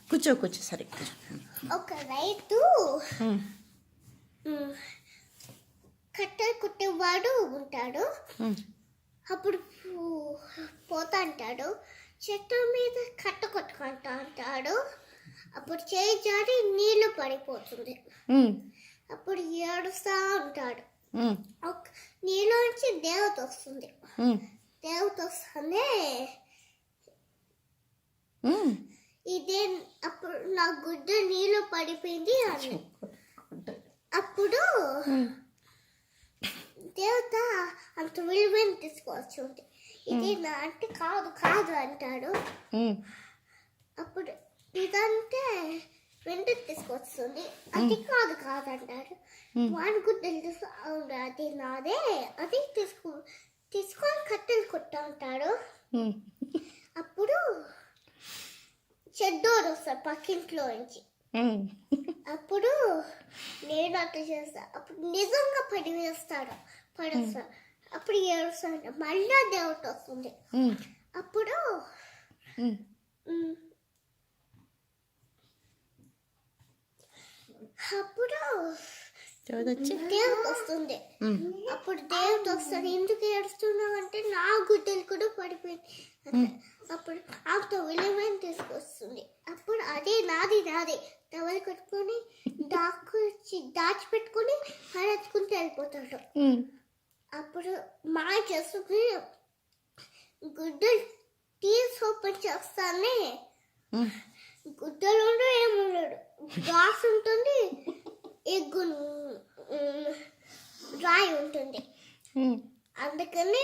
కూర్చో కూర్చో సరే కూర్చో. ఒక రైతు కట్టెలు కుట్టేవాడు ఉంటాడు. అప్పుడు పోతా అంటాడు, చెట్టు మీద కట్ట కొట్టుకుంటా అంటాడు. అప్పుడు చేయి జారి నీళ్లు పడిపోతుంది. అప్పుడు ఏడుస్తా ఉంటాడు. నీళ్ళలోంచి దేవత వస్తుంది. దేవత వస్తుంది, ఇదే అప్పుడు నా గుడ్డ నీళ్ళు పడిపోయింది అని. అప్పుడు దేవత అంత విలువైన తీసుకొచ్చింది. ఇది నా అంటే కాదు కాదు అంటాడు. అప్పుడు ఇదంటే వెంట తీసుకొస్తుంది. అది కాదు కాదు అంటాడు. వాడి గుడ్డలు తీసుకో, అవును అది నాదే, అది తీసుకొని కట్టెలు కొట్టా అంటాడు. అప్పుడు చెడ్డోడు వస్తాడు పక్కింట్లో నుంచి. అప్పుడు నేను అట్లా చేస్తా. అప్పుడు నిజంగా పడేస్తాడు. అప్పుడు ఏడుస్తాడు. మళ్ళా దేవత వస్తుంది. అప్పుడు దేవత వస్తుంది. అప్పుడు దేవత వస్తుంది. ఎందుకు ఏడుస్తున్నావు అంటే నా గుడ్డలు కూడా పడిపోయింది. అప్పుడు ఆమెతో విలువైన తీసుకొస్తుంది. అప్పుడు అదే నాది నాది టవల్ కట్టుకొని దాచిపెట్టుకొని హరచుకుంటూ వెళ్ళిపోతాడు. అప్పుడు మా చేసుకుని గుడ్డలు తీసి ఓపెన్ చేస్తానే గుడ్డలు ఏముండడు, గ్లాస్ ఉంటుంది, ఎగ్గు రాయి ఉంటుంది. అందుకని